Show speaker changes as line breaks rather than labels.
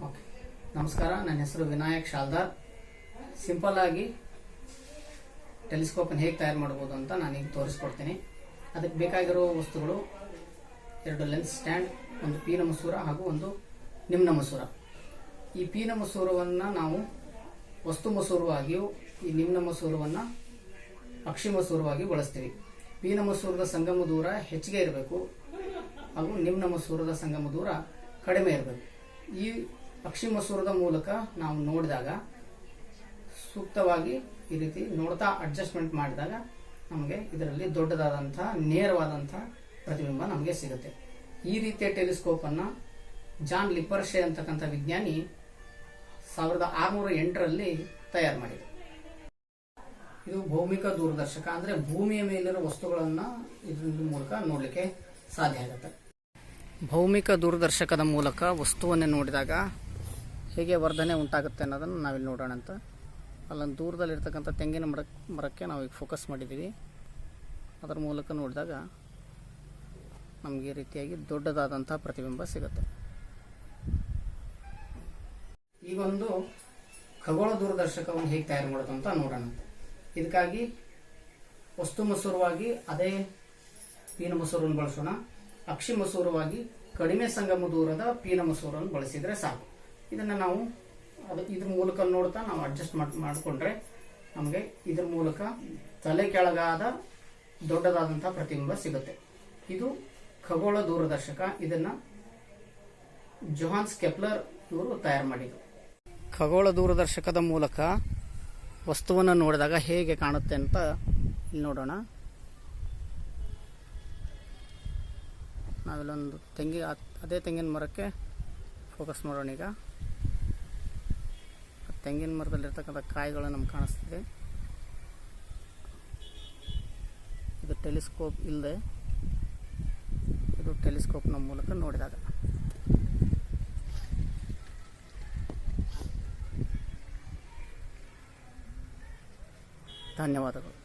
Okay, ನಮಸ್ಕಾರ. ನನ್ನ ಹೆಸರು ವಿನಾಯಕ್ ಶಾಲ್ದಾರ್. ಸಿಂಪಲ್ ಆಗಿ ಟೆಲಿಸ್ಕೋಪನ್ನು ಹೇಗೆ ತಯಾರು ಮಾಡಬಹುದು ಅಂತ ನಾನೀಗ ತೋರಿಸ್ಕೊಡ್ತೀನಿ. ಅದಕ್ಕೆ ಬೇಕಾಗಿರೋ ವಸ್ತುಗಳು 2 ಲೆನ್ಸ್ ಸ್ಟ್ಯಾಂಡ್, ಒಂದು ಪೀನ ಮಸೂರ ಹಾಗೂ ಒಂದು ನಿಮ್ನ ಮಸೂರ. ಈ ಪೀನ ಮಸೂರವನ್ನು ನಾವು ವಸ್ತು ಮಸೂರವಾಗಿಯೂ ಈ ನಿಮ್ನ ಮಸೂರವನ್ನು ಅಕ್ಷಿ ಮಸೂರವಾಗಿ ಬಳಸ್ತೀವಿ. ಪೀನ ಮಸೂರದ ಸಂಗಮ ದೂರ ಹೆಚ್ಚಿಗೆ ಇರಬೇಕು ಹಾಗೂ ನಿಮ್ನ ಮಸೂರದ ಸಂಗಮ ದೂರ ಕಡಿಮೆ ಇರಬೇಕು. ಈ ಅಕ್ಷಿ ಮಸೂರದ ಮೂಲಕ ನಾವು ನೋಡಿದಾಗ ಸೂಕ್ತವಾಗಿ ಈ ರೀತಿ ನೋಡ್ತಾ ಅಡ್ಜಸ್ಟ್ಮೆಂಟ್ ಮಾಡಿದಾಗ ನಮಗೆ ಇದರಲ್ಲಿ ದೊಡ್ಡದಾದಂತಹ ನೇರವಾದಂತಹ ಪ್ರತಿಬಿಂಬ ನಮಗೆ ಸಿಗುತ್ತೆ. ಈ ರೀತಿಯ ಟೆಲಿಸ್ಕೋಪ್ ಅನ್ನ ಜಾನ್ ಲಿಪರ್ಶೆ ಅಂತಕ್ಕಂಥ ವಿಜ್ಞಾನಿ 1608ರಲ್ಲಿ ತಯಾರು ಮಾಡಿದರು. ಇದು ಭೌಮಿಕ ದೂರದರ್ಶಕ, ಅಂದ್ರೆ ಭೂಮಿಯ ಮೇಲಿರುವ ವಸ್ತುಗಳನ್ನ ಇದರ ಮೂಲಕ ನೋಡಲಿಕ್ಕೆ ಸಾಧ್ಯ ಆಗುತ್ತೆ. ಭೌಮಿಕ ದೂರದರ್ಶಕದ ಮೂಲಕ ವಸ್ತುವನ್ನೇ ನೋಡಿದಾಗ ಹೇಗೆ ವರ್ಧನೆ ಉಂಟಾಗುತ್ತೆ ಅನ್ನೋದನ್ನು ನಾವಿಲ್ಲಿ ನೋಡೋಣ ಅಂತ. ಅಲ್ಲೊಂದು ದೂರದಲ್ಲಿರ್ತಕ್ಕಂಥ ತೆಂಗಿನ ಮರಕ್ಕೆ ನಾವು ಈಗ ಫೋಕಸ್ ಮಾಡಿದ್ದೀವಿ. ಅದರ ಮೂಲಕ ನೋಡಿದಾಗ ನಮಗೆ ಈ ರೀತಿಯಾಗಿ ದೊಡ್ಡದಾದಂಥ ಪ್ರತಿಬಿಂಬ ಸಿಗುತ್ತೆ. ಈ ಒಂದು ಖಗೋಳ ದೂರದರ್ಶಕವನ್ನು ಹೇಗೆ ತಯಾರು ಮಾಡೋದು ಅಂತ ನೋಡೋಣ. ಇದಕ್ಕಾಗಿ ವಸ್ತು ಮಸೂರವಾಗಿ ಅದೇ ಪೀನ ಮಸೂರವನ್ನು ಬಳಸೋಣ. ಅಕ್ಷಿ ಮಸೂರವಾಗಿ ಕಡಿಮೆ ಸಂಗಮ ದೂರದ ಪೀನ ಮಸೂರವನ್ನು ಬಳಸಿದ್ರೆ ಸಾಕು. ಇದನ್ನ ನಾವು ಇದ್ರ ಮೂಲಕ ನೋಡ್ತಾ ನಾವು ಅಡ್ಜಸ್ಟ್ ಮಾಡಿಕೊಂಡ್ರೆ ನಮಗೆ ಇದ್ರ ಮೂಲಕ ತಲೆ ಕೆಳಗಾದ ದೊಡ್ಡದಾದಂತಹ ಪ್ರತಿಬಿಂಬ ಸಿಗುತ್ತೆ. ಇದು ಖಗೋಳ ದೂರದರ್ಶಕ. ಇದನ್ನ ಜೋಹಾನ್ಸ್ ಕೆಪ್ಲರ್ ಇವರು ತಯಾರು ಮಾಡಿದರು. ಖಗೋಳ ದೂರದರ್ಶಕದ ಮೂಲಕ ವಸ್ತುವನ್ನು ನೋಡಿದಾಗ ಹೇಗೆ ಕಾಣುತ್ತೆ ಅಂತ ಇಲ್ಲಿ ನೋಡೋಣ. ನಾವಿಲ್ಲೊಂದು ಅದೇ ತೆಂಗಿನ ಮರಕ್ಕೆ ಫೋಕಸ್ ಮಾಡೋಣ. ಈಗ ತೆಂಗಿನ ಮರದಲ್ಲಿರ್ತಕ್ಕಂಥ ಕಾಯಿಗಳು ನಮ್ಗೆ ಕಾಣಿಸ್ತಿದೆ. ಇದು ಟೆಲಿಸ್ಕೋಪ್ ಇಲ್ಲದೆ ಇದು ಟೆಲಿಸ್ಕೋಪ್ನ ಮೂಲಕ ನೋಡಿದಾಗ. ಧನ್ಯವಾದಗಳು.